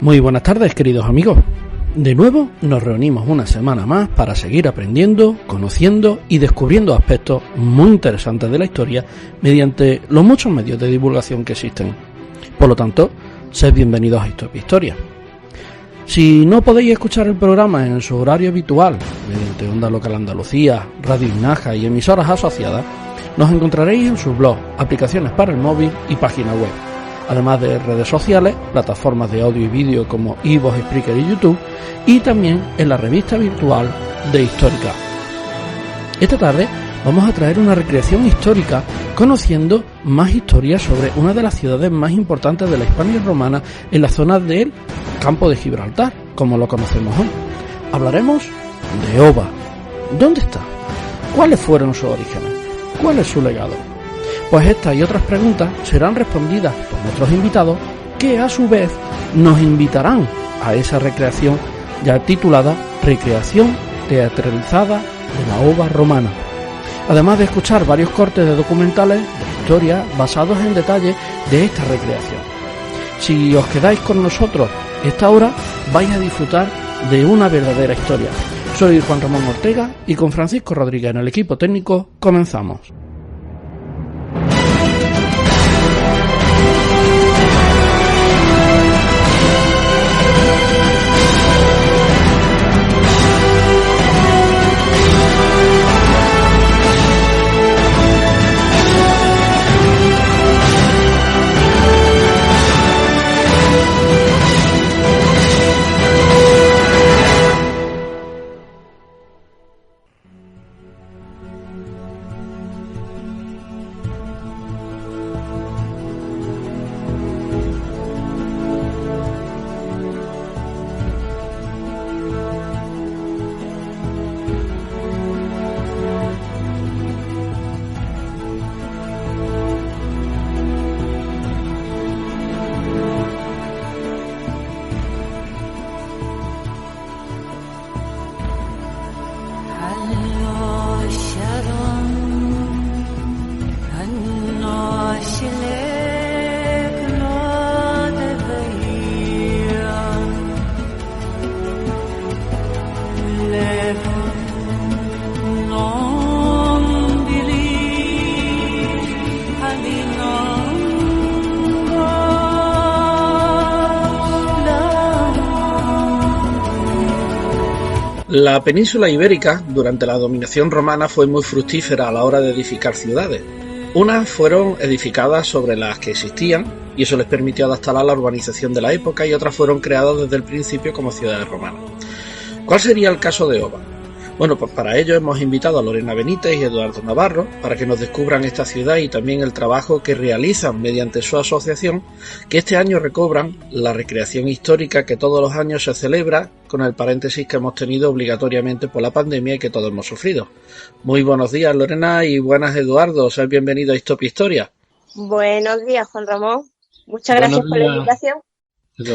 Muy buenas tardes, queridos amigos. De nuevo nos reunimos una semana más para seguir aprendiendo, conociendo y descubriendo aspectos muy interesantes de la historia mediante los muchos medios de divulgación que existen. Por lo tanto, sed bienvenidos a Historia Historia. Si no podéis escuchar el programa en su horario habitual, mediante Onda Local Andalucía, Radio Inaja y emisoras asociadas, nos encontraréis en sus blogs, aplicaciones para el móvil y página web, además de redes sociales, plataformas de audio y vídeo como iVoox, Spreaker y YouTube, y también en la revista virtual de Histórica. Esta tarde vamos a traer una recreación histórica conociendo más historias sobre una de las ciudades más importantes de la Hispania romana en la zona del Campo de Gibraltar, como lo conocemos hoy. Hablaremos de Oba. ¿Dónde está? ¿Cuáles fueron sus orígenes? ¿Cuál es su legado? Pues estas y otras preguntas serán respondidas por nuestros invitados, que a su vez nos invitarán a esa recreación ya titulada Recreación Teatralizada de la Oba Romana, además de escuchar varios cortes de documentales de historia basados en detalles de esta recreación. Si os quedáis con nosotros esta hora, vais a disfrutar de una verdadera historia. Soy Juan Ramón Ortega y con Francisco Rodríguez en el equipo técnico comenzamos. La península ibérica, durante la dominación romana, fue muy fructífera a la hora de edificar ciudades. Unas fueron edificadas sobre las que existían, y eso les permitió adaptar a la urbanización de la época, y otras fueron creadas desde el principio como ciudades romanas. ¿Cuál sería el caso de Oba? Bueno, pues para ello hemos invitado a Lorena Benítez y Eduardo Navarro para que nos descubran esta ciudad y también el trabajo que realizan mediante su asociación, que este año recobran la recreación histórica que todos los años se celebra, con el paréntesis que hemos tenido obligatoriamente por la pandemia y que todos hemos sufrido. Muy buenos días, Lorena, y buenas, Eduardo. Sean bienvenidos a Historia Historia. Buenos días, Juan Ramón. Muchas gracias por la invitación.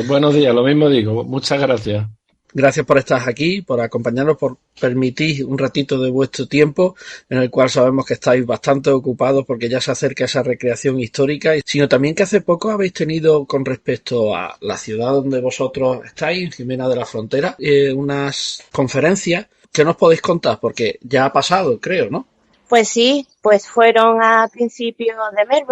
Buenos días, lo mismo digo. Muchas gracias. Gracias por estar aquí, por acompañarnos, por permitir un ratito de vuestro tiempo, en el cual sabemos que estáis bastante ocupados porque ya se acerca esa recreación histórica, sino también que hace poco habéis tenido, con respecto a la ciudad donde vosotros estáis, en Jimena de la Frontera, unas conferencias que nos podéis contar, porque ya ha pasado, creo, ¿no? Pues sí, pues fueron a principios de mes,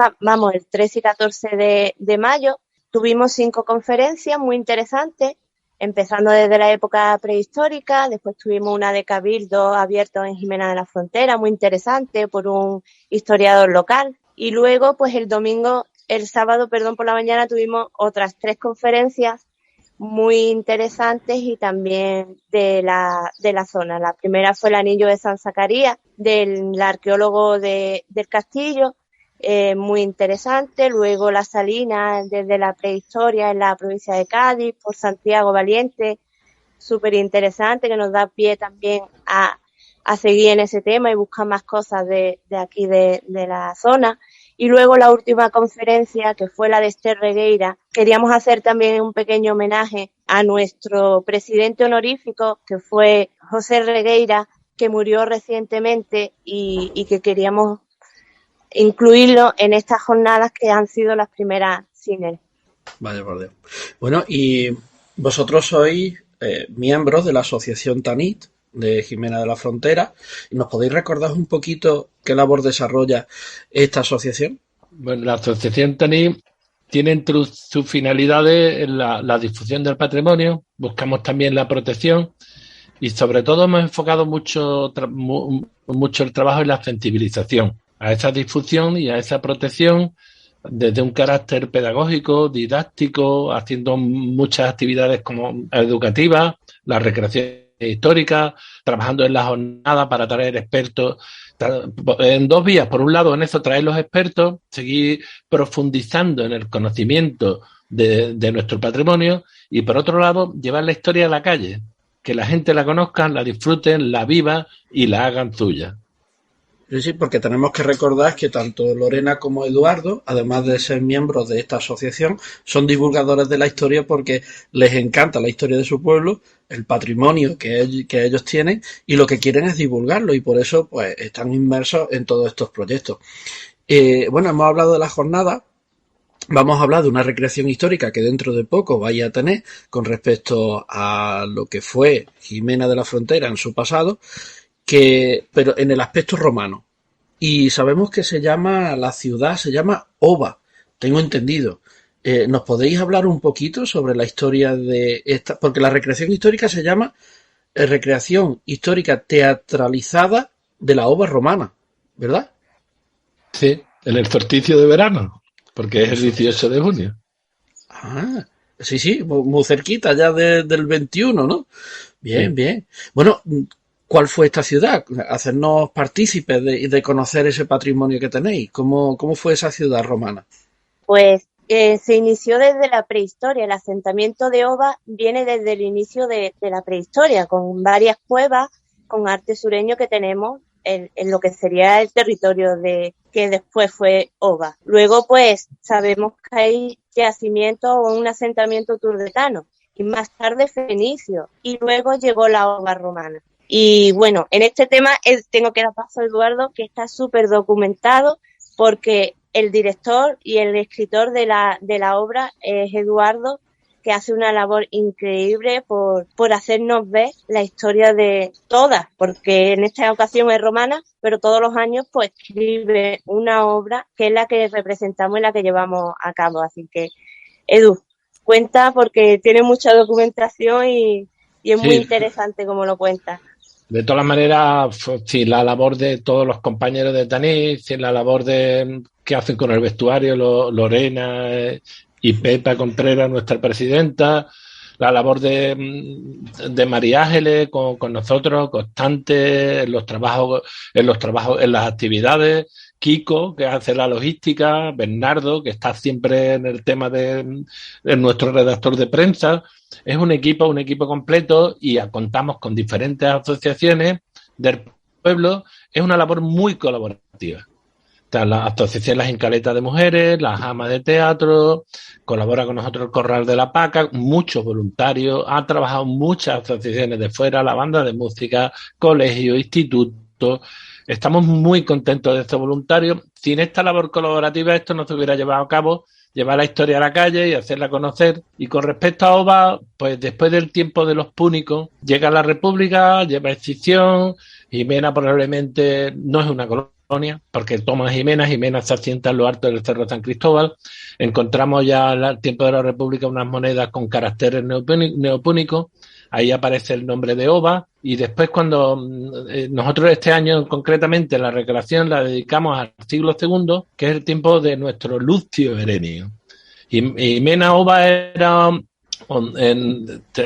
el 13 y 14 de mayo, tuvimos 5 conferencias muy interesantes, empezando desde la época prehistórica, después tuvimos una de cabildo abierto en Jimena de la Frontera, muy interesante, por un historiador local. Y luego, pues el sábado por la mañana tuvimos otras 3 conferencias muy interesantes y también de la zona. La primera fue el Anillo de San Zacarías, del arqueólogo del Castillo, muy interesante. Luego la Salina desde la prehistoria en la provincia de Cádiz por Santiago Valiente, súper interesante, que nos da pie también a seguir en ese tema y buscar más cosas de aquí de la zona. Y luego la última conferencia, que fue la de Esther Regueira, queríamos hacer también un pequeño homenaje a nuestro presidente honorífico, que fue José Regueira, que murió recientemente y que queríamos incluirlo en estas jornadas que han sido las primeras sin él. Vaya por Dios. Bueno, y Vosotros sois miembros de la Asociación Tanit de Jimena de la Frontera. ¿Nos podéis recordar un poquito qué labor desarrolla esta asociación? Bueno, la Asociación TANI tiene entre sus finalidades la difusión del patrimonio, buscamos también la protección y sobre todo hemos enfocado mucho el trabajo en la sensibilización a esa difusión y a esa protección desde un carácter pedagógico, didáctico, haciendo muchas actividades como educativas, la recreación histórica, trabajando en la jornada para traer expertos en dos vías. Por un lado, en eso traer los expertos, seguir profundizando en el conocimiento de nuestro patrimonio y por otro lado, llevar la historia a la calle, que la gente la conozca, la disfruten, la viva y la hagan suya. Sí, porque tenemos que recordar que tanto Lorena como Eduardo, además de ser miembros de esta asociación, son divulgadores de la historia porque les encanta la historia de su pueblo, el patrimonio que ellos tienen y lo que quieren es divulgarlo y por eso pues están inmersos en todos estos proyectos. Bueno, hemos hablado de la jornada. Vamos a hablar de una recreación histórica que dentro de poco vaya a tener con respecto a lo que fue Jimena de la Frontera en su pasado, pero en el aspecto romano. Y sabemos que la ciudad se llama Oba, tengo entendido. ¿Nos podéis hablar un poquito sobre la historia de esta? Porque la recreación histórica se llama recreación histórica teatralizada de la Oba romana, ¿verdad? Sí, en el solsticio de verano, porque es el Eso. 18 de junio. Ah, sí, muy cerquita ya del 21, ¿no? Bien, Sí. bien. Bueno, ¿cuál fue esta ciudad? Hacernos partícipes de conocer ese patrimonio que tenéis. ¿Cómo fue esa ciudad romana? Pues se inició desde la prehistoria. El asentamiento de Oba viene desde el inicio de la prehistoria, con varias cuevas, con arte sureño que tenemos en lo que sería el territorio que después fue Oba. Luego, pues, sabemos que hay yacimientos o un asentamiento turdetano, y más tarde fenicio, y luego llegó la Oba romana. Y bueno, en este tema tengo que dar paso a Eduardo, que está súper documentado, porque el director y el escritor de la obra es Eduardo, que hace una labor increíble por hacernos ver la historia de todas, porque en esta ocasión es romana, pero todos los años pues escribe una obra que es la que representamos y la que llevamos a cabo. Así que, Edu, cuenta porque tiene mucha documentación y es muy Sí, interesante como lo cuenta. de todas maneras, sin la labor de todos los compañeros de Taní, sin la labor que hacen con el vestuario, Lorena y Pepa Contreras, nuestra presidenta, la labor de María Ángeles con nosotros, constante en en las actividades, Kiko, que hace la logística, Bernardo, que está siempre en el tema de nuestro redactor de prensa. Es un equipo completo y contamos con diferentes asociaciones del pueblo. Es una labor muy colaborativa. Está la asociación Las Incaletas de Mujeres, las Amas de Teatro, colabora con nosotros el Corral de la Paca, muchos voluntarios, ha trabajado muchas asociaciones de fuera, la banda de música, colegios, institutos. Estamos muy contentos de estos voluntarios. Sin esta labor colaborativa esto no se hubiera llevado a cabo, llevar la historia a la calle y hacerla conocer. Y con respecto a Oba, pues después del tiempo de los púnicos, llega la República, lleva extinción, Jimena probablemente no es una colonia, porque toma Jimena se asienta en lo alto del Cerro San Cristóbal. Encontramos ya al tiempo de la República unas monedas con caracteres neopúnicos. Ahí aparece el nombre de Oba y después cuando nosotros este año concretamente la recreación la dedicamos al siglo II, que es el tiempo de nuestro Lucio Herenio. Y Mena Oba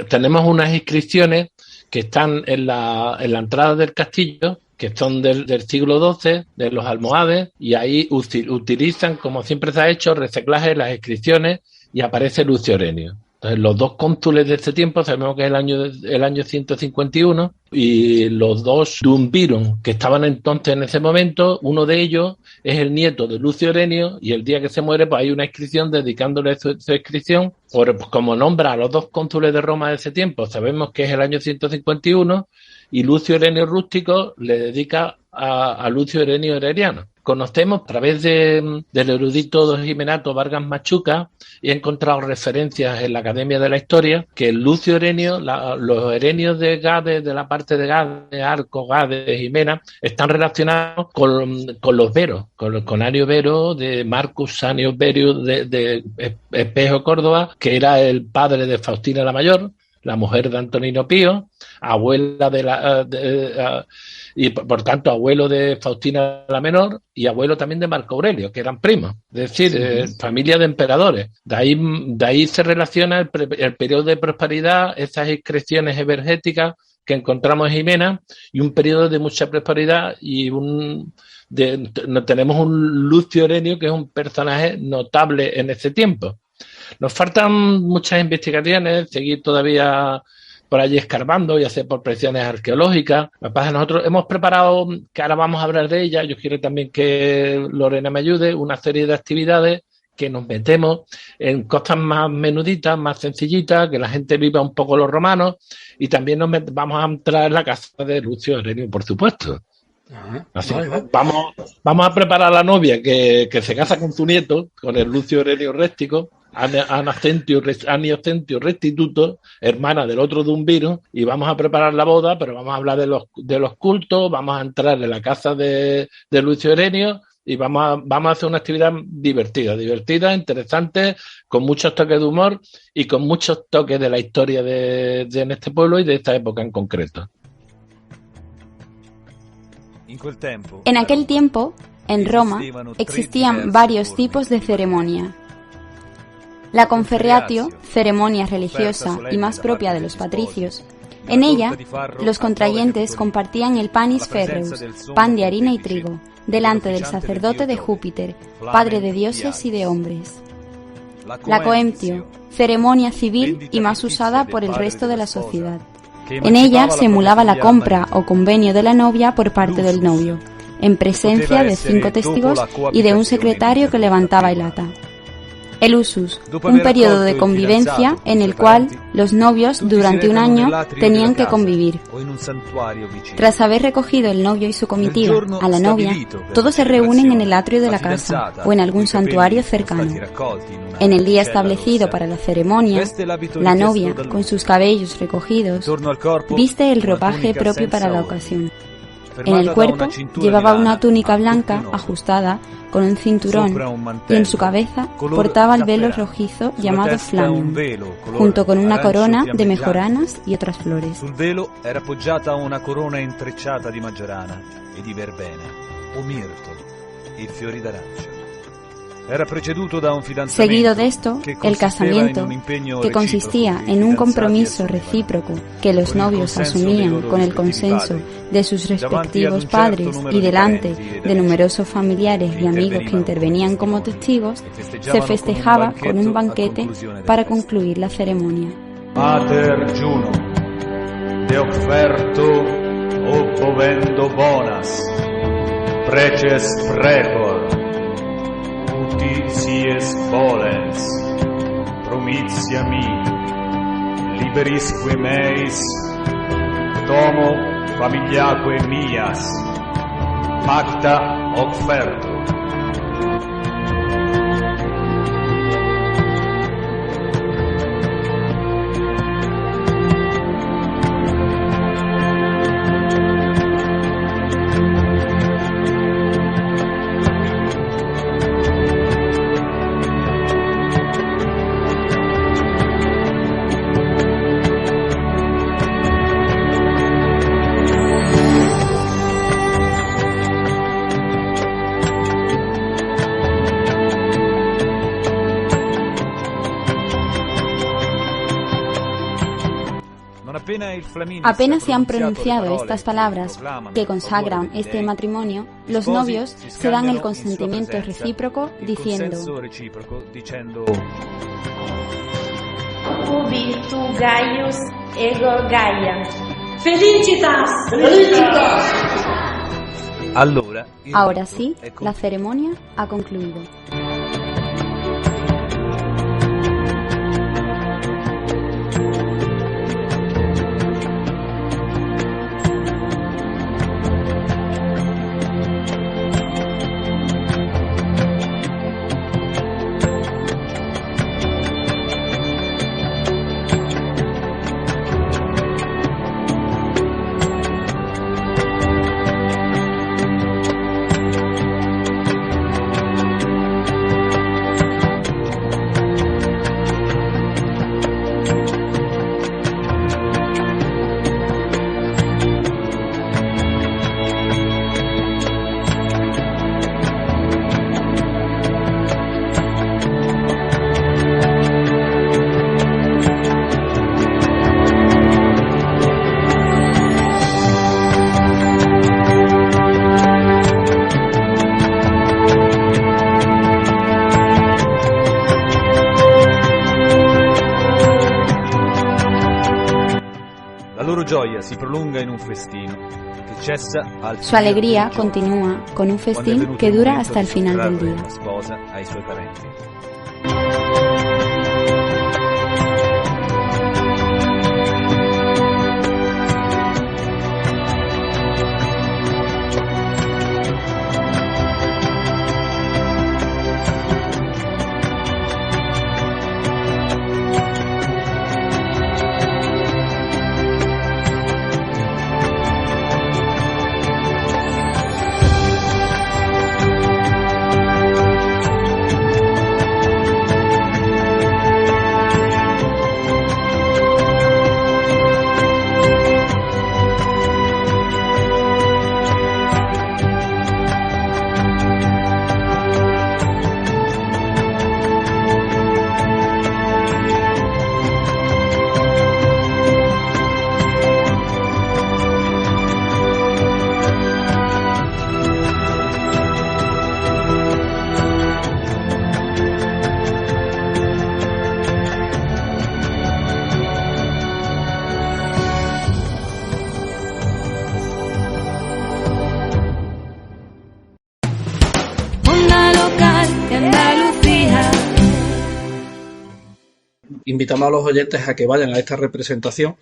tenemos unas inscripciones que están en la entrada del castillo, que son del siglo XII, de los almohades, y ahí utilizan, como siempre se ha hecho, reciclaje las inscripciones y aparece Lucio Herenio. Entonces, los dos cónsules de este tiempo, sabemos que es el año 151, y los dos Dumvirum, que estaban entonces en ese momento, uno de ellos es el nieto de Lucio Herenio, y el día que se muere, pues hay una inscripción dedicándole su inscripción, como nombra a los dos cónsules de Roma de ese tiempo, sabemos que es el año 151, y Lucio Herenio Rústico le dedica a Lucio Herenio Herediano. Conocemos a través del erudito don Jimenato Vargas Machuca, y he encontrado referencias en la Academia de la Historia, que Lucio Herenio, los Herenios de Gades, de la parte de Gades, Arcos, Gades, Jimena, están relacionados con los Veros, con Ario Vero, de Marcus Anio Verio de Espejo, Córdoba, que era el padre de Faustina la Mayor, la mujer de Antonino Pío, abuela y por tanto abuelo de Faustina la Menor y abuelo también de Marco Aurelio, que eran primos, es decir, familia de emperadores. De ahí se relaciona el periodo de prosperidad, esas excreciones energéticas que encontramos en Jimena, y un periodo de mucha prosperidad, y tenemos un Lucio Herenio que es un personaje notable en ese tiempo. Nos faltan muchas investigaciones, seguir todavía por allí escarbando y hacer por presiones arqueológicas. Nosotros hemos preparado, que ahora vamos a hablar de ella, yo quiero también que Lorena me ayude, una serie de actividades que nos metemos en cosas más menuditas, más sencillitas, que la gente viva un poco los romanos, y también vamos a entrar en la casa de Lucio Herenio, por supuesto. Así, vamos a preparar a la novia que se casa con su nieto, con el Lucio Herenio Réstico, Anastentio Restituto, hermana del otro Dumbiro, y vamos a preparar la boda, pero vamos a hablar de los cultos, vamos a entrar en la casa de Lucio Herenio, y vamos a hacer una actividad divertida, interesante, con muchos toques de humor y con muchos toques de la historia de este pueblo y de esta época en concreto. En aquel tiempo, en Roma, existían varios tipos de ceremonia. La conferreatio, ceremonia religiosa y más propia de los patricios. En ella, los contrayentes compartían el panis ferreus, pan de harina y trigo, delante del sacerdote de Júpiter, padre de dioses y de hombres. La coemptio, ceremonia civil y más usada por el resto de la sociedad. En ella se emulaba la compra o convenio de la novia por parte del novio, en presencia de 5 testigos y de un secretario que levantaba el acta. El usus, un periodo de convivencia en el cual los novios durante un año tenían que convivir. Tras haber recogido el novio y su comitiva a la novia, todos se reúnen en el atrio de la casa o en algún santuario cercano. En el día establecido para la ceremonia, la novia, con sus cabellos recogidos, viste el ropaje propio para la ocasión. En el cuerpo llevaba una túnica blanca ajustada con un cinturón, y en su cabeza portaba el velo rojizo llamado flamum, junto con una corona de mejoranas y otras flores. Sul velo era appoggiata una corona intrecciata di maggiorana e di verbena, o mirtolo, e fiori d'arancio. Seguido de esto, el casamiento, que consistía en un compromiso recíproco que los novios asumían con el consenso de sus respectivos padres y delante de numerosos familiares y amigos que intervenían como testigos, se festejaba con un banquete para concluir la ceremonia. Mater Juno, de offerto obovendo bonas, preces precor, sies volens, promitia mi, liberisque meis, tomo familiaque mias, pacta offerto. Apenas se han pronunciado estas palabras que consagran este matrimonio, los novios se dan el consentimiento recíproco diciendo: Ubi tu Gaius ego Gaia. Felicitas! Felicitas! Ahora sí, la ceremonia ha concluido. Su alegría continúa con un festín que dura hasta el final del día. Invitamos a los oyentes a que vayan a esta representación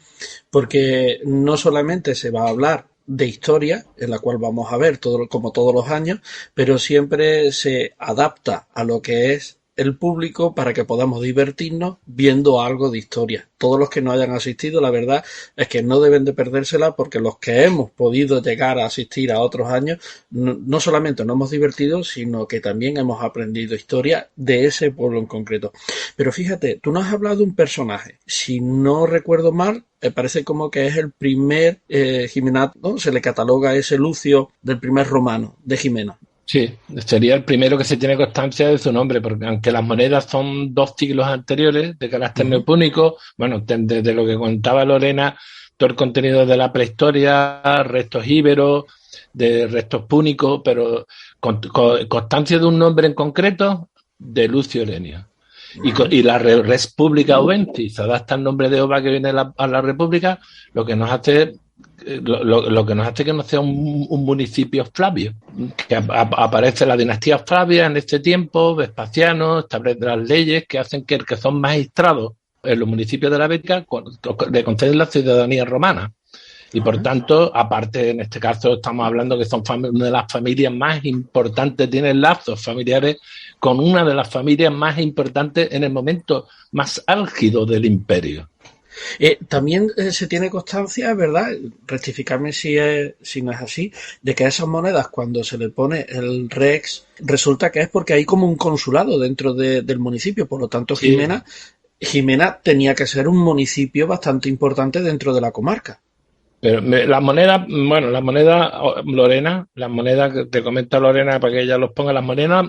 porque no solamente se va a hablar de historia, en la cual vamos a ver como todos los años, pero siempre se adapta a lo que es el público para que podamos divertirnos viendo algo de historia. Todos los que no hayan asistido, la verdad es que no deben de perdérsela, porque los que hemos podido llegar a asistir a otros años, no solamente nos hemos divertido, sino que también hemos aprendido historia de ese pueblo en concreto. Pero fíjate, tú nos has hablado de un personaje. Si no recuerdo mal, parece como que es el primer Jimena, ¿no? Se le cataloga ese Lucio del primer romano de Jimena. Sí, sería el primero que se tiene constancia de su nombre, porque aunque las monedas son 2 siglos anteriores, de carácter neopúnico, bueno, desde lo que contaba Lorena, todo el contenido de la prehistoria, restos íberos, de restos púnicos, pero constancia de un nombre en concreto, de Lucio Herenio. Y la Res Publica Oventis se adapta al nombre de Ova que viene a la República, lo que nos hace que no sea un municipio flavio, que aparece la dinastía Flavia en este tiempo, Vespasiano establece las leyes que hacen que el que son magistrados en los municipios de la Bética le conceden la ciudadanía romana. Y por tanto, aparte, en este caso estamos hablando que son una de las familias más importantes, tienen lazos familiares con una de las familias más importantes en el momento más álgido del imperio. También se tiene constancia, ¿verdad? Rectificarme si no es así, de que a esas monedas, cuando se le pone el rex, resulta que es porque hay como un consulado dentro del municipio. Por lo tanto, Sí. Jimena tenía que ser un municipio bastante importante dentro de la comarca. Pero las monedas, Lorena, las monedas que te comenta Lorena para que ella los ponga, las monedas,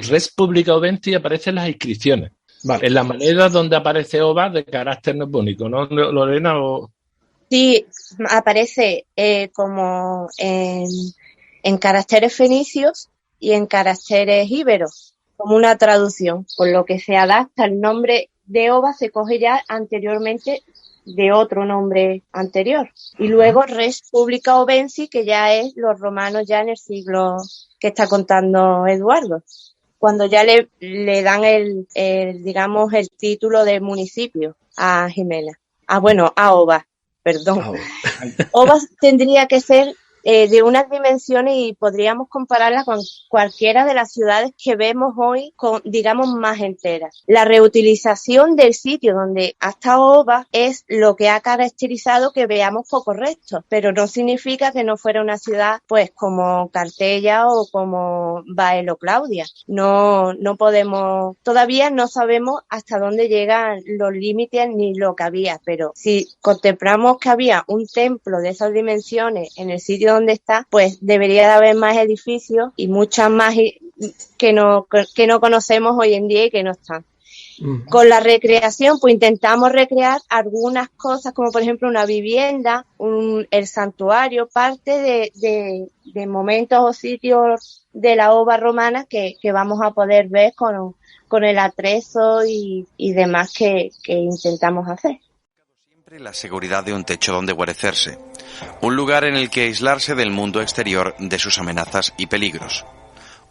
Res Publica Oventis aparecen en las inscripciones. Vale. En las monedas donde aparece Ova de carácter neopúnico, ¿no, Lorena? Sí, aparece como en caracteres fenicios y en caracteres íberos, como una traducción, por lo que se adapta el nombre de Ova, se coge ya anteriormente de otro nombre anterior. Y luego Res Publica Oventis, que ya es los romanos ya en el siglo que está contando Eduardo, cuando ya le dan el título de municipio a Jimena. A Ova, perdón. Ova tendría que ser de unas dimensiones y podríamos compararla con cualquiera de las ciudades que vemos hoy, más enteras. La reutilización del sitio donde ha estado Ova es lo que ha caracterizado que veamos pocos restos, pero no significa que no fuera una ciudad pues como Cartella o como Baelo Claudia. No podemos, todavía no sabemos hasta dónde llegan los límites ni lo que había, pero si contemplamos que había un templo de esas dimensiones en el sitio donde está, pues debería de haber más edificios y muchas más que no conocemos hoy en día y que no están. Con la recreación, pues intentamos recrear algunas cosas, como por ejemplo una vivienda, el santuario, parte de momentos o sitios de la ova romana que vamos a poder ver con el atrezo y demás que intentamos hacer. Siempre la seguridad de un techo donde guarecerse, un lugar en el que aislarse del mundo exterior, de sus amenazas y peligros.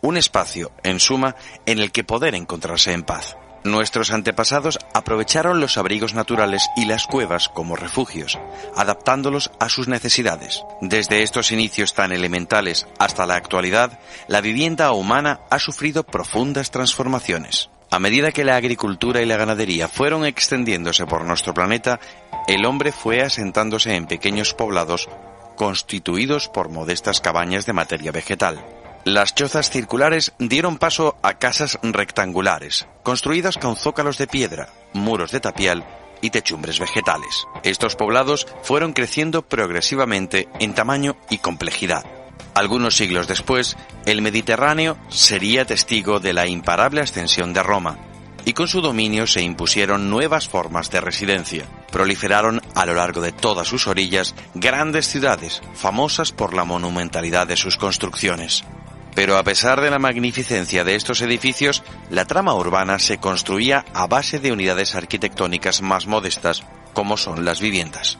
Un espacio, en suma, en el que poder encontrarse en paz. Nuestros antepasados aprovecharon los abrigos naturales y las cuevas como refugios, adaptándolos a sus necesidades. Desde estos inicios tan elementales hasta la actualidad, la vivienda humana ha sufrido profundas transformaciones. A medida que la agricultura y la ganadería fueron extendiéndose por nuestro planeta, el hombre fue asentándose en pequeños poblados constituidos por modestas cabañas de materia vegetal. Las chozas circulares dieron paso a casas rectangulares, construidas con zócalos de piedra, muros de tapial y techumbres vegetales. Estos poblados fueron creciendo progresivamente en tamaño y complejidad. Algunos siglos después, el Mediterráneo sería testigo de la imparable ascensión de Roma, y con su dominio se impusieron nuevas formas de residencia. Proliferaron a lo largo de todas sus orillas grandes ciudades, famosas por la monumentalidad de sus construcciones. Pero a pesar de la magnificencia de estos edificios, la trama urbana se construía a base de unidades arquitectónicas más modestas, como son las viviendas.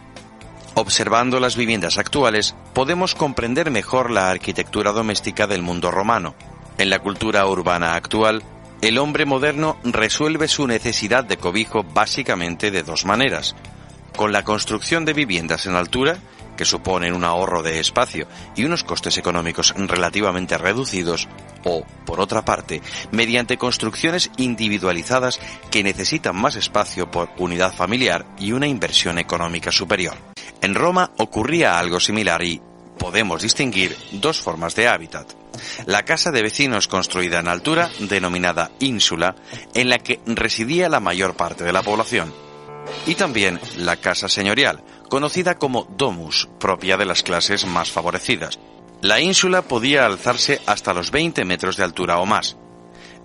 Observando las viviendas actuales, podemos comprender mejor la arquitectura doméstica del mundo romano. En la cultura urbana actual, el hombre moderno resuelve su necesidad de cobijo básicamente de dos maneras: con la construcción de viviendas en altura, que suponen un ahorro de espacio y unos costes económicos relativamente reducidos, o, por otra parte, mediante construcciones individualizadas que necesitan más espacio por unidad familiar y una inversión económica superior. En Roma ocurría algo similar y podemos distinguir dos formas de hábitat: la casa de vecinos construida en altura, denominada ínsula, en la que residía la mayor parte de la población, y también la casa señorial, conocida como domus, propia de las clases más favorecidas. La ínsula podía alzarse hasta los 20 metros de altura o más.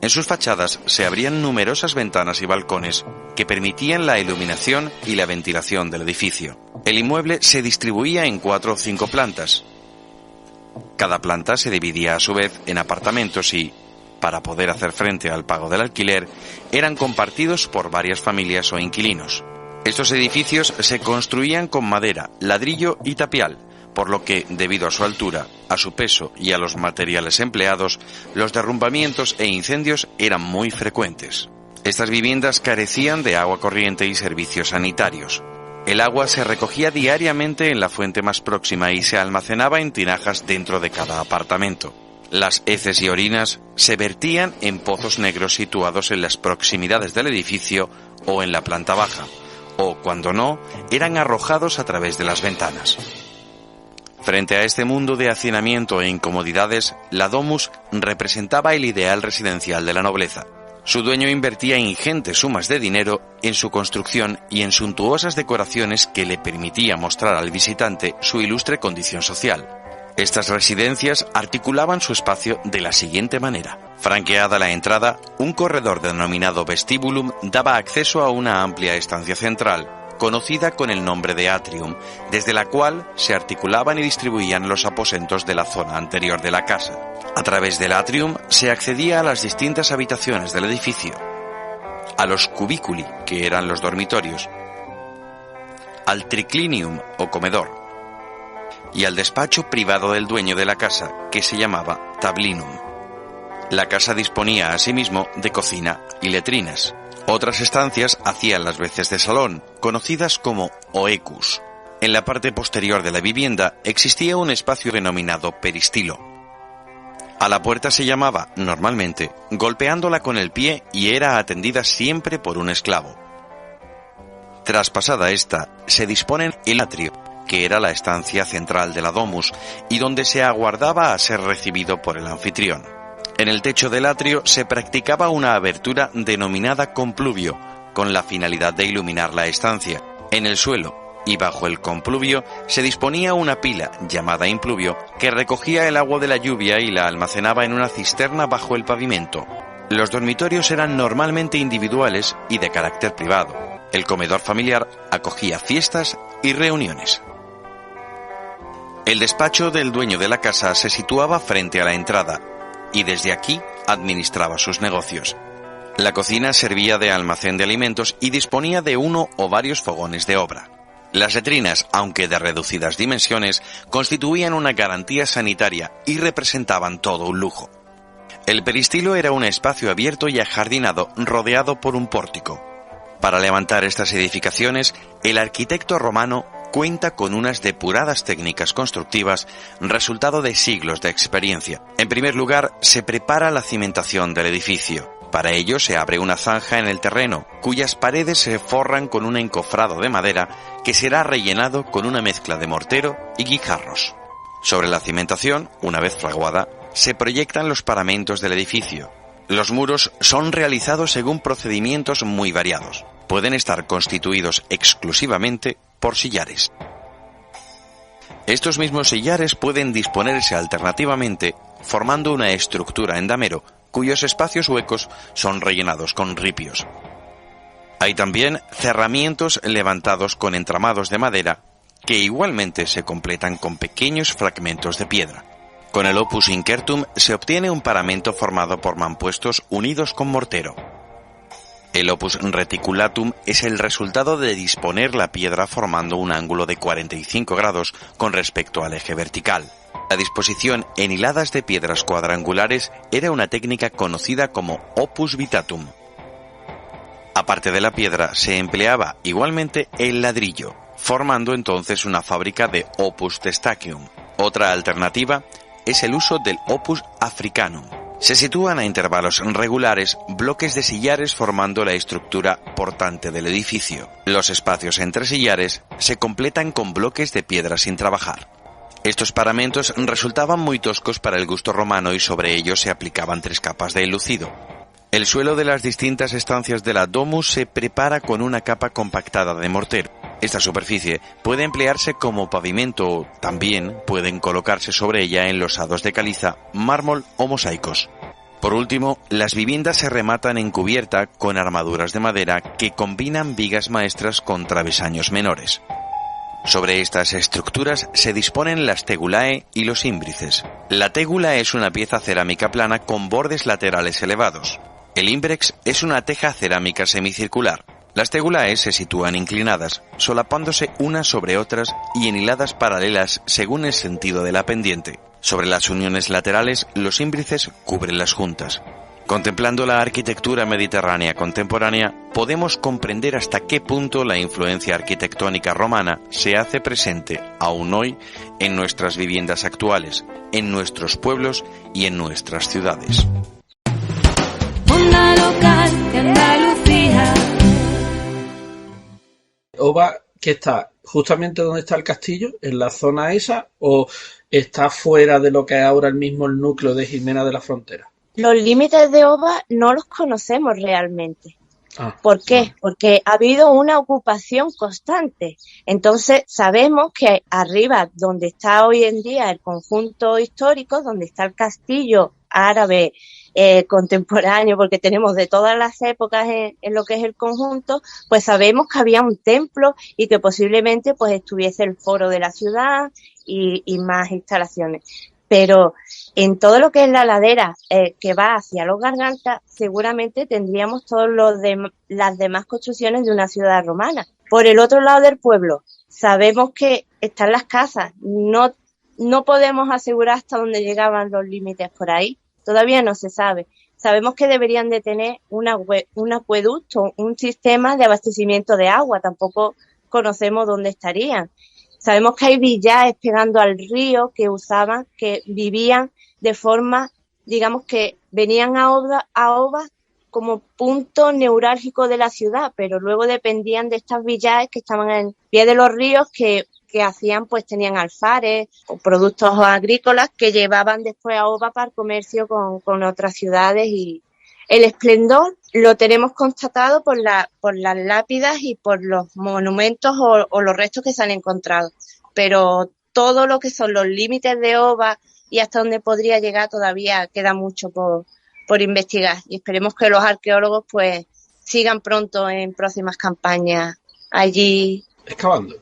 En sus fachadas se abrían numerosas ventanas y balcones que permitían la iluminación y la ventilación del edificio. El inmueble se distribuía en 4 o 5 plantas. Cada planta se dividía a su vez en apartamentos y, para poder hacer frente al pago del alquiler, eran compartidos por varias familias o inquilinos. Estos edificios se construían con madera, ladrillo y tapial, por lo que, debido a su altura, a su peso y a los materiales empleados, los derrumbamientos e incendios eran muy frecuentes. Estas viviendas carecían de agua corriente y servicios sanitarios. El agua se recogía diariamente en la fuente más próxima y se almacenaba en tinajas dentro de cada apartamento. Las heces y orinas se vertían en pozos negros situados en las proximidades del edificio o en la planta baja, o, cuando no, eran arrojados a través de las ventanas. Frente a este mundo de hacinamiento e incomodidades, la domus representaba el ideal residencial de la nobleza. Su dueño invertía ingentes sumas de dinero en su construcción y en suntuosas decoraciones que le permitían mostrar al visitante su ilustre condición social. Estas residencias articulaban su espacio de la siguiente manera. Franqueada la entrada, un corredor denominado vestibulum daba acceso a una amplia estancia central, conocida con el nombre de atrium, desde la cual se articulaban y distribuían los aposentos de la zona anterior de la casa. A través del atrium se accedía a las distintas habitaciones del edificio, a los cubiculi, que eran los dormitorios, al triclinium o comedor, y al despacho privado del dueño de la casa, que se llamaba tablinum. La casa disponía asimismo de cocina y letrinas. Otras estancias hacían las veces de salón, conocidas como oecus. En la parte posterior de la vivienda existía un espacio denominado peristilo. A la puerta se llamaba, normalmente, golpeándola con el pie y era atendida siempre por un esclavo. Traspasada esta, se dispone el atrio, que era la estancia central de la domus y donde se aguardaba a ser recibido por el anfitrión. En el techo del atrio se practicaba una abertura denominada compluvio, con la finalidad de iluminar la estancia. En el suelo y bajo el compluvio se disponía una pila, llamada impluvio, que recogía el agua de la lluvia y la almacenaba en una cisterna bajo el pavimento. Los dormitorios eran normalmente individuales y de carácter privado. El comedor familiar acogía fiestas y reuniones. El despacho del dueño de la casa se situaba frente a la entrada, y desde aquí administraba sus negocios. La cocina servía de almacén de alimentos y disponía de uno o varios fogones de obra. Las letrinas, aunque de reducidas dimensiones, constituían una garantía sanitaria y representaban todo un lujo. El peristilo era un espacio abierto y ajardinado rodeado por un pórtico. Para levantar estas edificaciones, el arquitecto romano cuenta con unas depuradas técnicas constructivas, resultado de siglos de experiencia. En primer lugar, se prepara la cimentación del edificio. Para ello se abre una zanja en el terreno, cuyas paredes se forran con un encofrado de madera que será rellenado con una mezcla de mortero y guijarros. Sobre la cimentación, una vez fraguada, se proyectan los paramentos del edificio. Los muros son realizados según procedimientos muy variados. Pueden estar constituidos exclusivamente por sillares. Estos mismos sillares pueden disponerse alternativamente formando una estructura en damero, cuyos espacios huecos son rellenados con ripios. Hay también cerramientos levantados con entramados de madera, que igualmente se completan con pequeños fragmentos de piedra. Con el opus incertum se obtiene un paramento formado por mampuestos unidos con mortero. El opus reticulatum es el resultado de disponer la piedra formando un ángulo de 45 grados con respecto al eje vertical. La disposición en hiladas de piedras cuadrangulares era una técnica conocida como opus vitatum. Aparte de la piedra, se empleaba igualmente el ladrillo, formando entonces una fábrica de opus testaceum. Otra alternativa es el uso del opus africanum. Se sitúan a intervalos regulares bloques de sillares formando la estructura portante del edificio. Los espacios entre sillares se completan con bloques de piedra sin trabajar. Estos paramentos resultaban muy toscos para el gusto romano y sobre ellos se aplicaban 3 capas de enlucido. El suelo de las distintas estancias de la domus se prepara con una capa compactada de mortero. Esta superficie puede emplearse como pavimento o también pueden colocarse sobre ella enlosados de caliza, mármol o mosaicos. Por último, las viviendas se rematan en cubierta con armaduras de madera que combinan vigas maestras con travesaños menores. Sobre estas estructuras se disponen las tegulae y los ímbrices. La tégula es una pieza cerámica plana con bordes laterales elevados. El ímbrex es una teja cerámica semicircular. Las tegulae se sitúan inclinadas, solapándose unas sobre otras y en hiladas paralelas según el sentido de la pendiente. Sobre las uniones laterales, los ímbrices cubren las juntas. Contemplando la arquitectura mediterránea contemporánea, podemos comprender hasta qué punto la influencia arquitectónica romana se hace presente aún hoy en nuestras viviendas actuales, en nuestros pueblos y en nuestras ciudades. Onda local de Andalucía. Oba, ¿qué está? ¿Justamente donde está el castillo? ¿En la zona esa? ¿O está fuera de lo que es ahora mismo el núcleo de Jimena de la Frontera? Los límites de Oba no los conocemos realmente. ¿Por qué? Porque ha habido una ocupación constante. Entonces sabemos que arriba, donde está hoy en día el conjunto histórico, donde está el castillo árabe contemporáneo, porque tenemos de todas las épocas en lo que es el conjunto, pues sabemos que había un templo y que posiblemente pues estuviese el foro de la ciudad y más instalaciones. Pero en todo lo que es la ladera que va hacia los Gargantas, seguramente tendríamos todas las demás construcciones de una ciudad romana. Por el otro lado del pueblo, sabemos que están las casas. No podemos asegurar hasta dónde llegaban los límites por ahí. Todavía no se sabe. Sabemos que deberían de tener un acueducto, un sistema de abastecimiento de agua. Tampoco conocemos dónde estarían. Sabemos que hay villaes pegando al río que vivían de forma, digamos que venían a Oba como punto neurálgico de la ciudad, pero luego dependían de estas villaes que estaban en pie de los ríos que hacían, pues tenían alfares o productos agrícolas que llevaban después a Oba para el comercio con otras ciudades, y el esplendor lo tenemos constatado por las lápidas y por los monumentos o los restos que se han encontrado. Pero todo lo que son los límites de Oba y hasta dónde podría llegar todavía queda mucho por investigar. Y esperemos que los arqueólogos pues sigan pronto en próximas campañas allí. Excavando.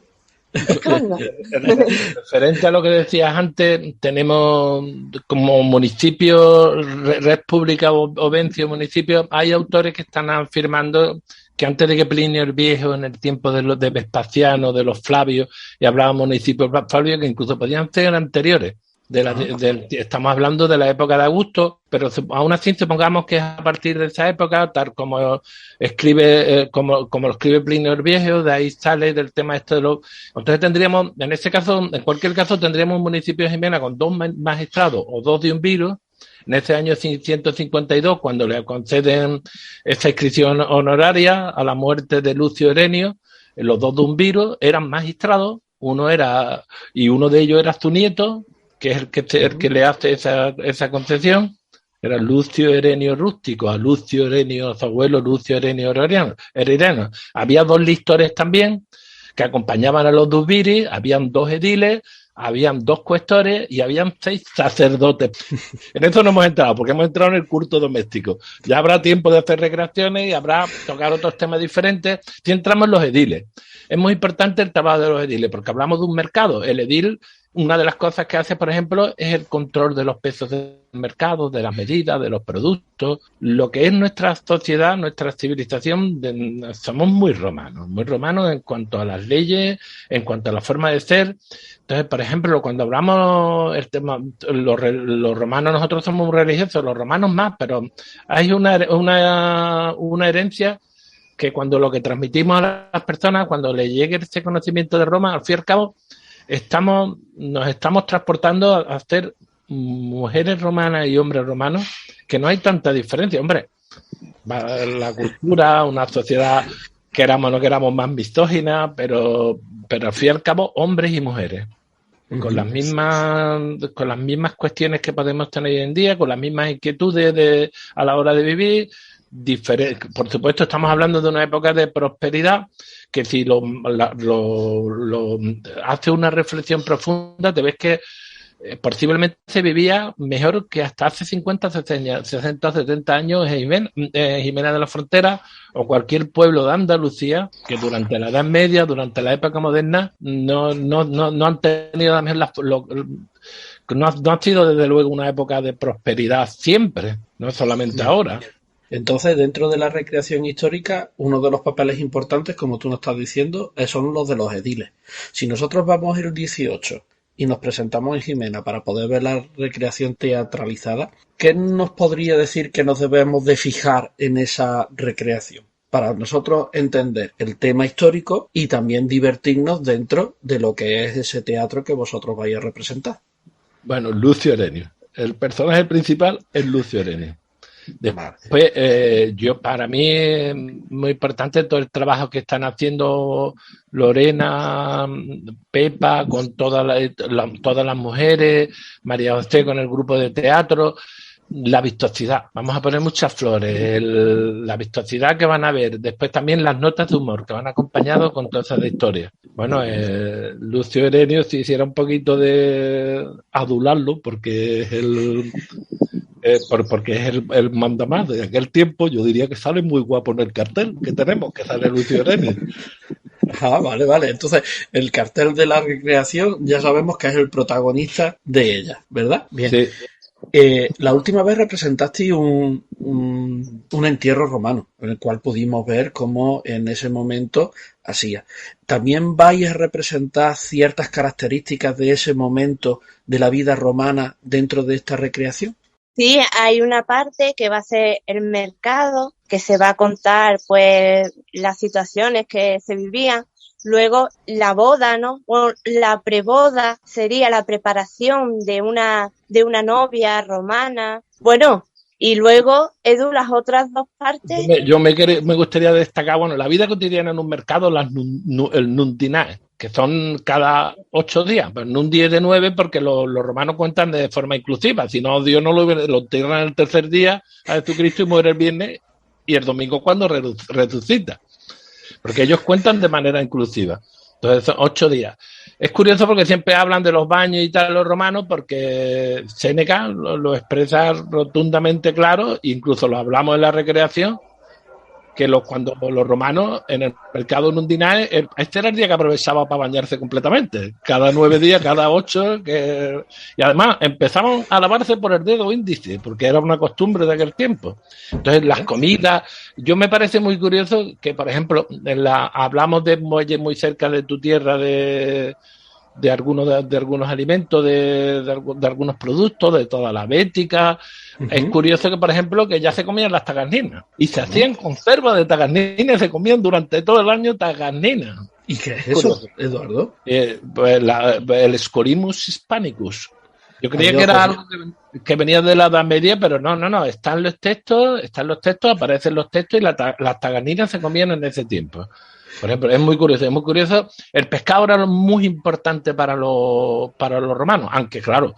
Referente a lo que decías antes, tenemos como municipio, red pública o vencio municipio, hay autores que están afirmando que antes de que Plinio el Viejo, en el tiempo de Vespasiano, de los Flavios, y hablábamos municipios Flavios que incluso podían ser anteriores. Estamos hablando de la época de Augusto, pero aún así supongamos que es a partir de esa época, tal como escribe, como lo escribe Plinio el Viejo, de ahí sale del tema este de los... Entonces tendríamos, en ese caso, en cualquier caso, tendríamos un municipio de Jimena con 2 magistrados o 2 de un virus. En ese año 152, cuando le conceden esa inscripción honoraria a la muerte de Lucio Herenio, los 2 de un virus eran magistrados, uno de ellos era su nieto, que es el que le hace esa concesión, era Lucio Herenio Rústico, a Lucio Herenio, su abuelo Lucio Herenio Heredano. Había 2 lictores también que acompañaban a los dusviris, habían 2 ediles, habían 2 cuestores y habían 6 sacerdotes. En eso no hemos entrado, porque hemos entrado en el culto doméstico. Ya habrá tiempo de hacer recreaciones y habrá tocar otros temas diferentes. Si entramos en los ediles, es muy importante el trabajo de los ediles, porque hablamos de un mercado. El edil, una de las cosas que hace, por ejemplo, es el control de los pesos del mercado, de las medidas, de los productos. Lo que es nuestra sociedad, nuestra civilización, somos muy romanos en cuanto a las leyes, en cuanto a la forma de ser. Entonces, por ejemplo, cuando hablamos el tema, los romanos, nosotros somos muy religiosos, los romanos más, pero hay una herencia que cuando lo que transmitimos a las personas, cuando les llegue ese conocimiento de Roma, al fin y al cabo, nos estamos transportando a ser mujeres romanas y hombres romanos, que no hay tanta diferencia. Hombre, la cultura, una sociedad, queramos o no queramos, más misógina, pero al fin y al cabo, hombres y mujeres. Con las mismas cuestiones que podemos tener hoy en día, con las mismas inquietudes a la hora de vivir. Por supuesto, estamos hablando de una época de prosperidad que si hace una reflexión profunda, te ves que posiblemente se vivía mejor que hasta hace 50, 60, 70 años en Jimena de la Frontera o cualquier pueblo de Andalucía, que durante la Edad Media, durante la época moderna, no han tenido también no ha sido desde luego una época de prosperidad siempre, no solamente ahora. Entonces, dentro de la recreación histórica, uno de los papeles importantes, como tú nos estás diciendo, son los de los ediles. Si nosotros vamos el 18 y nos presentamos en Jimena para poder ver la recreación teatralizada, ¿qué nos podría decir que nos debemos de fijar en esa recreación? Para nosotros entender el tema histórico y también divertirnos dentro de lo que es ese teatro que vosotros vais a representar. Bueno, Lucio Herenio. El personaje principal es Lucio Herenio. Después, para mí es muy importante todo el trabajo que están haciendo Lorena, Pepa, con todas las mujeres, María José con el grupo de teatro, la vistosidad. Vamos a poner muchas flores, la vistosidad que van a ver. Después también las notas de humor que van acompañados con todas esas historias. Bueno, Lucio Herenio, si hiciera un poquito de adularlo, porque es el mandamás de aquel tiempo, yo diría que sale muy guapo en el cartel que tenemos, que sale Lucio Herenio. Ah, vale. Entonces, el cartel de la recreación ya sabemos que es el protagonista de ella, ¿verdad? Bien. Sí. La última vez representaste un entierro romano, en el cual pudimos ver cómo en ese momento hacía. ¿También vais a representar ciertas características de ese momento de la vida romana dentro de esta recreación? Sí, hay una parte que va a ser el mercado, que se va a contar pues las situaciones que se vivían. Luego la boda, ¿no? O la preboda sería la preparación de una novia romana. Bueno, y luego, Edu, las otras 2 partes. Yo me gustaría destacar, bueno, la vida cotidiana en un mercado, el nundinae, que son cada 8 días, pero no un 10 de 9 porque los romanos cuentan de forma inclusiva, si no Dios no lo entierran el tercer día a Jesucristo y muere el viernes y el domingo cuando resucita, porque ellos cuentan de manera inclusiva. Entonces son 8 días. Es curioso porque siempre hablan de los baños y tal los romanos, porque Séneca lo expresa rotundamente claro, incluso lo hablamos en la recreación, cuando los romanos en el mercado nundinae, este era el día que aprovechaba para bañarse completamente. Cada 9 días, cada 8. Y además empezaban a lavarse por el dedo índice, porque era una costumbre de aquel tiempo. Entonces, las comidas. Yo me parece muy curioso que, por ejemplo, hablamos de muelles muy cerca de tu tierra, de algunos alimentos, de algunos productos, de toda la bética. Es curioso que, por ejemplo, que ya se comían las tagarninas y se hacían conservas de tagarninas y se comían durante todo el año tagarninas. ¿Y qué es eso, Eduardo? Pues el Scorymus hispanicus. Yo creía que era algo que venía de la Edad Media, pero no. Están los textos, aparecen los textos y las tagarninas se comían en ese tiempo. Por ejemplo, es muy curioso. El pescado era muy importante para los romanos, aunque claro,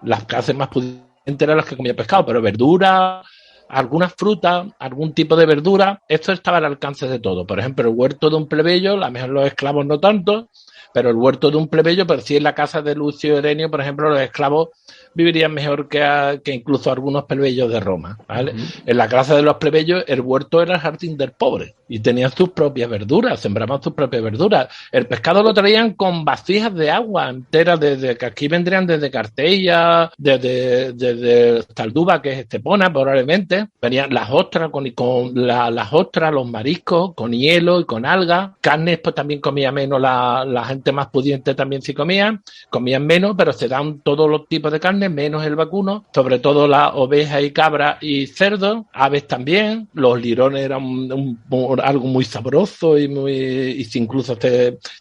las clases más pudientes eran las que comían pescado, pero verdura, algunas frutas, algún tipo de verdura, esto estaba al alcance de todo. Por ejemplo, el huerto de un plebeyo, a lo mejor los esclavos no tanto, pero el huerto de un plebeyo, pero sí en la casa de Lucio Herenio, por ejemplo, los esclavos vivirían mejor que incluso algunos plebeyos de Roma, ¿vale? En la casa de los plebeyos, el huerto era el jardín del pobre y tenían sus propias verduras, sembraban sus propias verduras. El pescado lo traían con vasijas de agua enteras, desde que aquí vendrían desde Cartella, desde Talduba, que es Estepona, probablemente. Venían las ostras, las ostras, los mariscos, con hielo y con algas. Carnes, pues también comía menos, la gente más pudiente también sí comían menos, pero se dan todos los tipos de carne, menos el vacuno, sobre todo la oveja y cabra y cerdo, aves también. Los lirones eran algo muy sabroso y incluso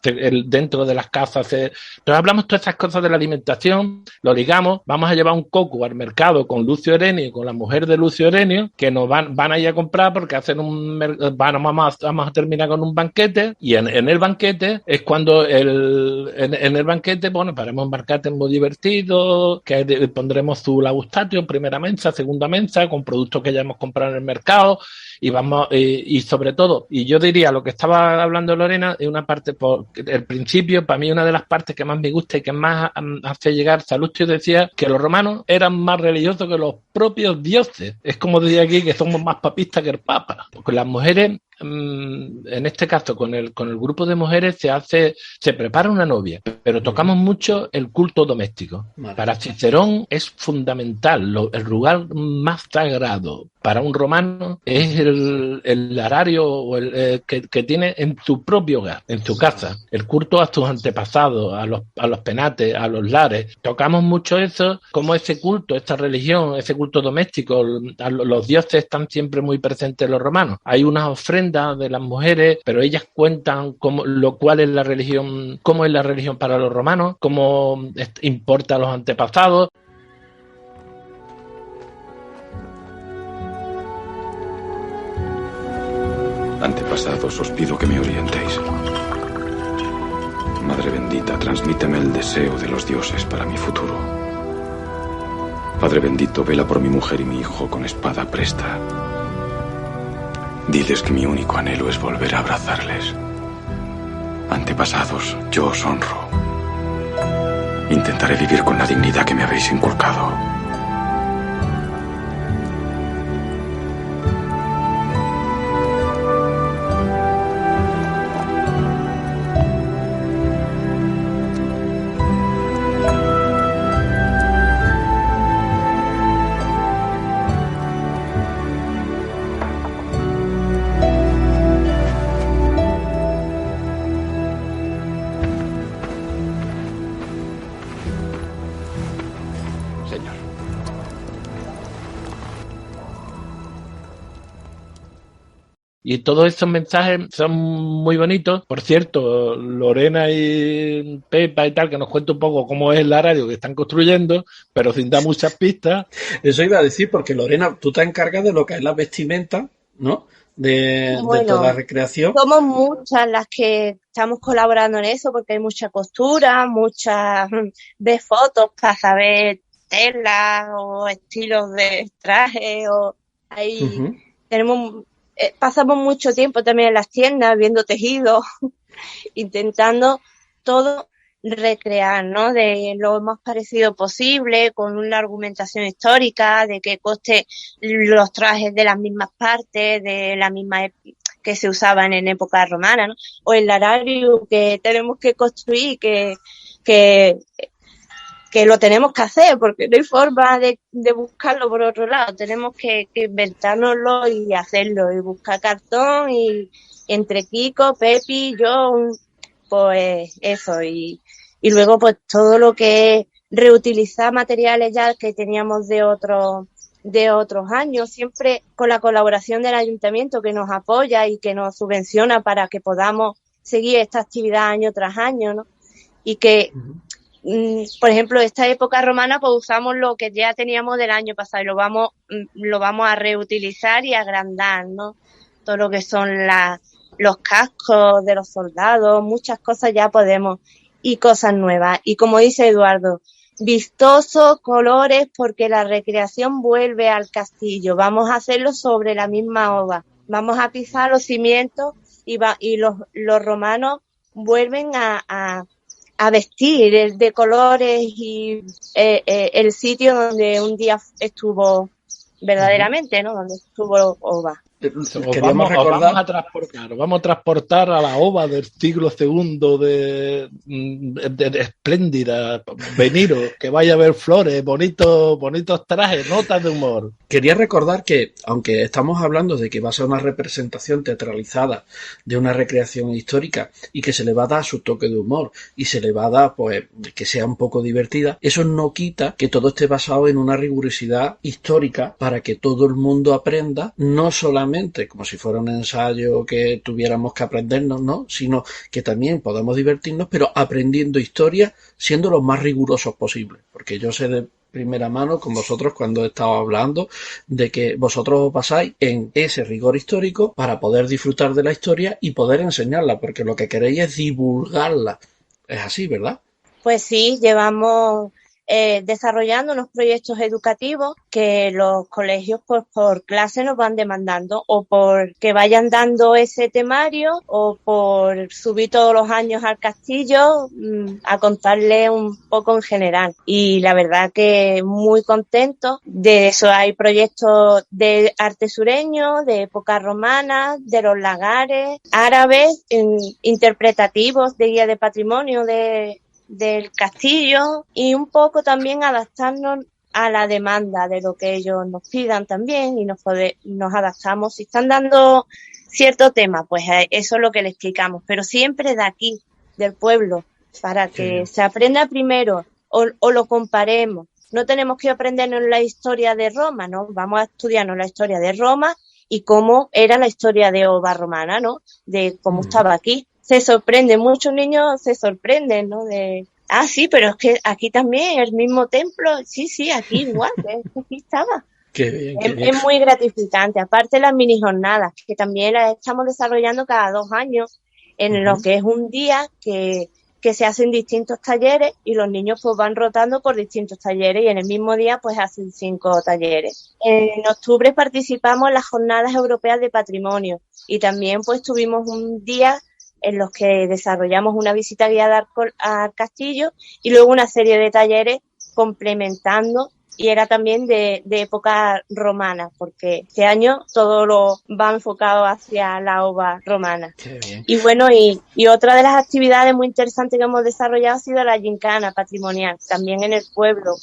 dentro de las casas. Entonces hablamos todas esas cosas de la alimentación, lo ligamos, vamos a llevar un coco al mercado con Lucio Herenio, con la mujer de Lucio Herenio, que nos van a ir a comprar porque vamos a terminar con un banquete, y en el banquete es cuando en el banquete, bueno, haremos un banquete muy divertido, que pondremos su lagustatio, primera mensa, segunda mensa, con productos que ya hemos comprado en el mercado, y sobre todo, y yo diría, lo que estaba hablando Lorena, es una parte, por el principio, para mí una de las partes que más me gusta y que más hace llegar, Salustio decía que los romanos eran más religiosos que los propios dioses. Es como decía aquí, que somos más papistas que el papa, porque las mujeres, en este caso con el grupo de mujeres se prepara una novia, pero tocamos mucho el culto doméstico. Para Cicerón es fundamental, el lugar más sagrado para un romano es el arario o que tiene en su propio hogar, en su casa, el culto a sus antepasados, a los penates, a los lares. Tocamos mucho eso, como ese culto, esta religión, ese culto doméstico, los dioses están siempre muy presentes en los romanos. Hay unas ofrendas de las mujeres, pero ellas cuentan cómo es la religión para los romanos, cómo importa a los antepasados. Antepasados, os pido que me orientéis. Madre bendita, transmíteme el deseo de los dioses para mi futuro. Padre bendito, vela por mi mujer y mi hijo con espada presta. Diles que mi único anhelo es volver a abrazarles. Antepasados, yo os honro. Intentaré vivir con la dignidad que me habéis inculcado. Y todos esos mensajes son muy bonitos. Por cierto, Lorena y Pepa y tal, que nos cuenta un poco cómo es el arario que están construyendo, pero sin dar muchas pistas. Eso iba a decir, porque Lorena, tú te encargas de lo que es la vestimenta, ¿no? De toda la recreación. Somos muchas las que estamos colaborando en eso, porque hay mucha costura, de fotos para saber telas o estilos de traje, o ahí pasamos mucho tiempo también en las tiendas viendo tejidos, intentando todo recrear, ¿no? De lo más parecido posible, con una argumentación histórica, de que coste los trajes de las mismas partes, de la misma que se usaban en época romana, ¿no? O el lararium que tenemos que construir, que lo tenemos que hacer, porque no hay forma de buscarlo por otro lado. Tenemos que inventárnoslo y hacerlo, y buscar cartón, y entre Kiko, Pepi, yo, pues eso, y luego pues todo lo que es reutilizar materiales ya que teníamos de otros años, siempre con la colaboración del ayuntamiento que nos apoya y que nos subvenciona para que podamos seguir esta actividad año tras año, ¿no? Y que, por ejemplo, esta época romana, pues usamos lo que ya teníamos del año pasado y lo vamos a reutilizar y agrandar, ¿no? Todo lo que son los cascos de los soldados, muchas cosas ya podemos, y cosas nuevas. Y como dice Eduardo, vistosos, colores, porque la recreación vuelve al castillo. Vamos a hacerlo sobre la misma ova. Vamos a pisar los cimientos y los romanos vuelven a vestir de colores y el sitio donde un día estuvo verdaderamente, ¿no? Donde estuvo ova. Vamos a transportar a la ova del siglo II de espléndida, veniros, que vaya a ver flores, bonitos trajes, notas de humor. Quería recordar que, aunque estamos hablando de que va a ser una representación teatralizada de una recreación histórica y que se le va a dar su toque de humor y se le va a dar, pues, que sea un poco divertida, eso no quita que todo esté basado en una rigurosidad histórica para que todo el mundo aprenda, no solamente como si fuera un ensayo que tuviéramos que aprendernos, ¿no? Sino que también podemos divertirnos, pero aprendiendo historia, siendo lo más rigurosos posible. Porque yo sé de primera mano con vosotros cuando he estado hablando de que vosotros os basáis en ese rigor histórico para poder disfrutar de la historia y poder enseñarla, porque lo que queréis es divulgarla. Es así, ¿verdad? Pues sí, llevamos desarrollando unos proyectos educativos que los colegios pues por clase nos van demandando, o por que vayan dando ese temario, o por subir todos los años al castillo a contarle un poco en general. Y la verdad que muy contento de eso. Hay proyectos de arte sureño, de época romana, de los lagares, árabes, interpretativos de guía de patrimonio del castillo, y un poco también adaptarnos a la demanda de lo que ellos nos pidan también, y nos adaptamos. Si están dando cierto tema, pues eso es lo que le explicamos, pero siempre de aquí, del pueblo, para que se aprenda primero o lo comparemos. No tenemos que aprendernos la historia de Roma, ¿no? Vamos a estudiarnos la historia de Roma y cómo era la historia de Ova romana, ¿no? De cómo estaba aquí. Se sorprende, muchos niños se sorprenden, ¿no? Sí, pero es que aquí también, el mismo templo, sí, aquí igual, aquí estaba. Qué bien. Es muy gratificante. Aparte las mini jornadas, que también las estamos desarrollando cada 2 años, en lo que es un día que se hacen distintos talleres, y los niños pues van rotando por distintos talleres, y en el mismo día pues hacen 5 talleres. En octubre participamos en las Jornadas Europeas de Patrimonio, y también pues tuvimos un día en los que desarrollamos una visita guiada al castillo y luego una serie de talleres complementando, y era también de época romana, porque este año todo lo va enfocado hacia la ova romana. Qué bien. Y bueno, y otra de las actividades muy interesantes que hemos desarrollado ha sido la gincana patrimonial, también en el pueblo,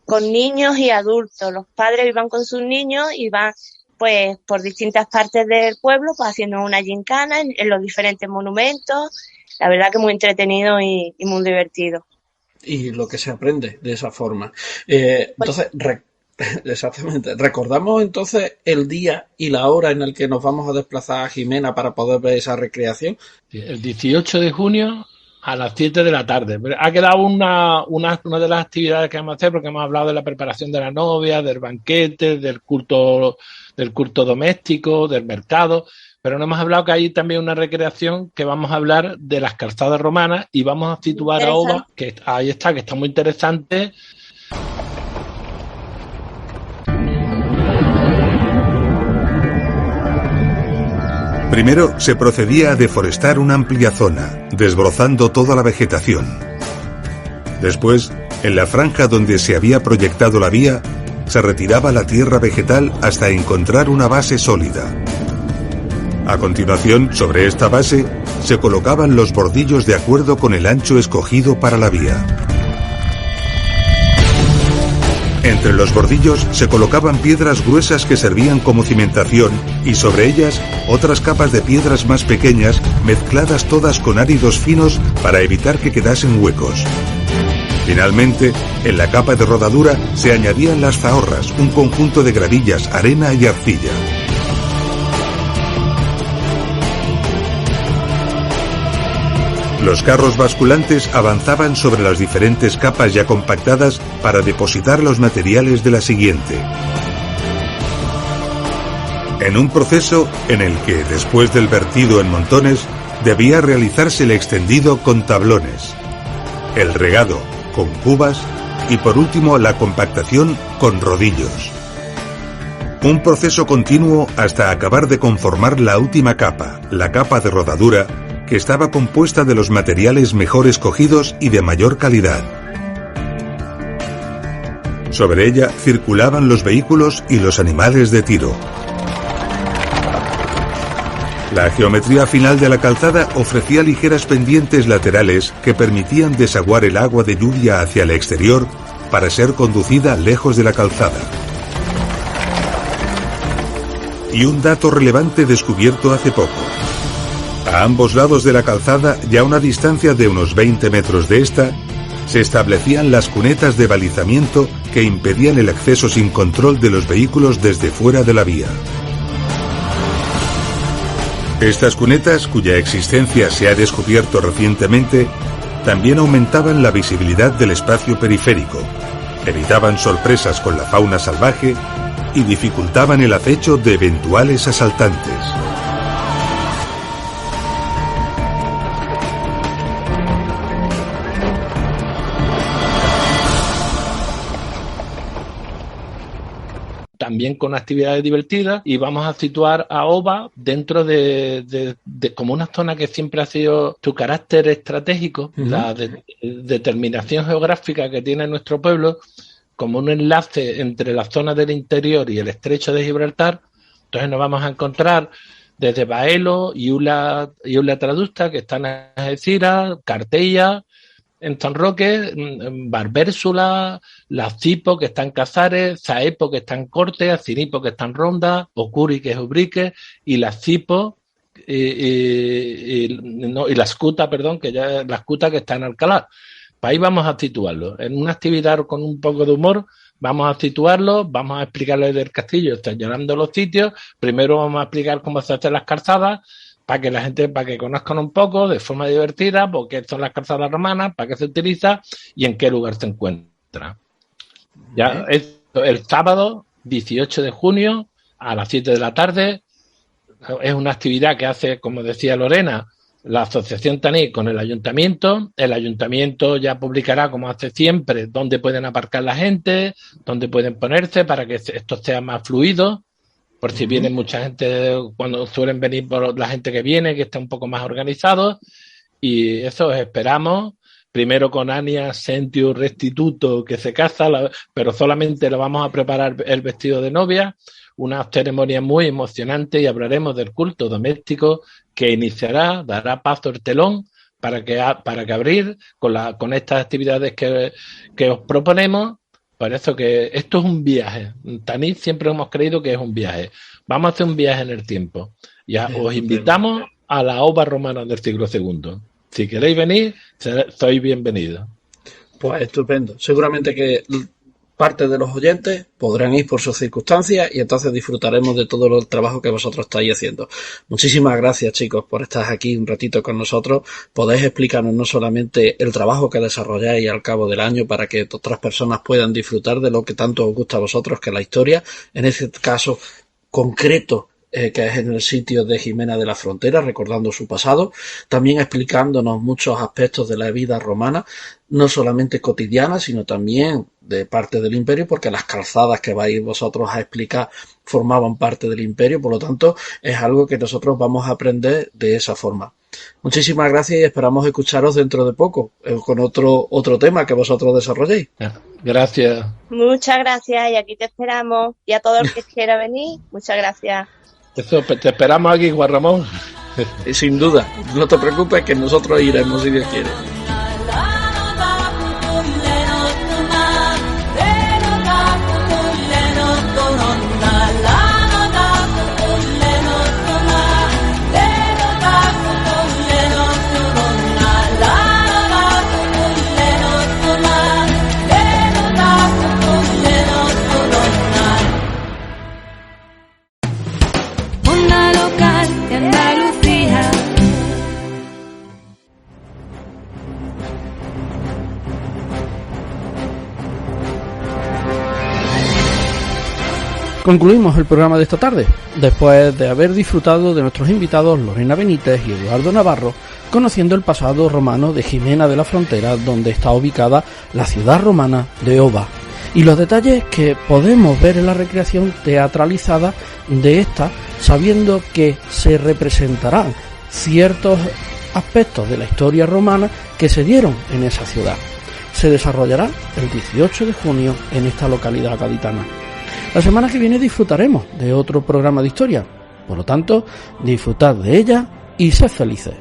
con niños y adultos. Los padres iban con sus niños y van pues por distintas partes del pueblo, pues haciendo una gincana en los diferentes monumentos. La verdad que muy entretenido y muy divertido. Y lo que se aprende de esa forma. Entonces, exactamente. ¿Recordamos entonces el día y la hora en el que nos vamos a desplazar a Jimena para poder ver esa recreación? El 18 de junio a las 7 de la tarde. Ha quedado una de las actividades que vamos a hacer, porque hemos hablado de la preparación de la novia, del banquete, del culto doméstico, del mercado, pero no hemos hablado que hay también una recreación que vamos a hablar de las calzadas romanas, y vamos a situar a Ova, que ahí está, que está muy interesante. Primero se procedía a deforestar una amplia zona, desbrozando toda la vegetación. Después, en la franja donde se había proyectado la vía, se retiraba la tierra vegetal hasta encontrar una base sólida. A continuación, sobre esta base, se colocaban los bordillos de acuerdo con el ancho escogido para la vía. Entre los bordillos se colocaban piedras gruesas que servían como cimentación y sobre ellas otras capas de piedras más pequeñas mezcladas todas con áridos finos para evitar que quedasen huecos. Finalmente, en la capa de rodadura se añadían las zahorras, un conjunto de gravillas, arena y arcilla. Los carros basculantes avanzaban sobre las diferentes capas ya compactadas para depositar los materiales de la siguiente. En un proceso en el que, después del vertido en montones, debía realizarse el extendido con tablones, el regado con cubas y, por último, la compactación con rodillos. Un proceso continuo hasta acabar de conformar la última capa, la capa de rodadura, que estaba compuesta de los materiales mejor escogidos y de mayor calidad. Sobre ella circulaban los vehículos y los animales de tiro. La geometría final de la calzada ofrecía ligeras pendientes laterales que permitían desaguar el agua de lluvia hacia el exterior para ser conducida lejos de la calzada. Y un dato relevante descubierto hace poco. A ambos lados de la calzada, y a una distancia de unos 20 metros de esta, se establecían las cunetas de balizamiento que impedían el acceso sin control de los vehículos desde fuera de la vía. Estas cunetas, cuya existencia se ha descubierto recientemente, también aumentaban la visibilidad del espacio periférico, evitaban sorpresas con la fauna salvaje y dificultaban el acecho de eventuales asaltantes. También con actividades divertidas, y vamos a situar a Oba dentro de como una zona que siempre ha sido su carácter estratégico, la determinación geográfica que tiene nuestro pueblo, como un enlace entre las zonas del interior y el estrecho de Gibraltar. Entonces nos vamos a encontrar desde Baelo, Iula Tradusta, que están en Algeciras, Cartella, en San Roque, Barbérsula, la Cipo, que está en Cazares, Zaepo, que está en Corte, Acinipo, que está en Ronda, Ocuri, que es Ubrique, y la Cipo, y la Escuta, perdón, que ya la Escuta, que está en Alcalá. Pues ahí vamos a situarlo. En una actividad con un poco de humor, vamos a situarlo, vamos a explicarles del castillo, señalando los sitios. Primero vamos a explicar cómo se hacen las calzadas, para que la gente, para que conozcan un poco de forma divertida, porque son las calzadas romanas, para qué se utiliza y en qué lugar se encuentra. Ya es el sábado 18 de junio a las 7 de la tarde. Es una actividad que hace, como decía Lorena, la Asociación Tanit con el Ayuntamiento. El Ayuntamiento ya publicará, como hace siempre, dónde pueden aparcar la gente, dónde pueden ponerse para que esto sea más fluido. Por si viene mucha gente, cuando suelen venir por la gente que viene, que está un poco más organizado. Y eso esperamos. Primero con Ania Sentiu Restituto, que se casa, pero solamente le vamos a preparar el vestido de novia. Una ceremonia muy emocionante, y hablaremos del culto doméstico que iniciará, dará paso al telón para que abrir con estas actividades que os proponemos. Por eso que esto es un viaje. Tanit siempre hemos creído que es un viaje. Vamos a hacer un viaje en el tiempo. Ya os invitamos a la Oba romana del siglo II. Si queréis venir, sois bienvenidos. Pues estupendo. Seguramente que parte de los oyentes podrán ir por sus circunstancias y entonces disfrutaremos de todo el trabajo que vosotros estáis haciendo. Muchísimas gracias, chicos, por estar aquí un ratito con nosotros. Podéis explicarnos no solamente el trabajo que desarrolláis al cabo del año para que otras personas puedan disfrutar de lo que tanto os gusta a vosotros, que es la historia, en este caso concreto, que es en el sitio de Jimena de la Frontera, recordando su pasado, también explicándonos muchos aspectos de la vida romana, no solamente cotidiana, sino también de parte del imperio, porque las calzadas que vais vosotros a explicar formaban parte del imperio, por lo tanto es algo que nosotros vamos a aprender de esa forma. Muchísimas gracias y esperamos escucharos dentro de poco con otro tema que vosotros desarrolléis. Gracias. Muchas gracias, y aquí te esperamos. Y a todo el que quiera venir, muchas gracias. Eso, te esperamos aquí, Juan Ramón. Sin duda, no te preocupes que nosotros iremos si Dios quiere. Concluimos el programa de esta tarde, después de haber disfrutado de nuestros invitados Lorena Benítez y Eduardo Navarro, conociendo el pasado romano de Jimena de la Frontera, donde está ubicada la ciudad romana de Oba, y los detalles que podemos ver en la recreación teatralizada de esta, sabiendo que se representarán ciertos aspectos de la historia romana que se dieron en esa ciudad. Se desarrollará el 18 de junio en esta localidad gaditana. La semana que viene disfrutaremos de otro programa de historia. Por lo tanto, disfrutad de ella y sed felices.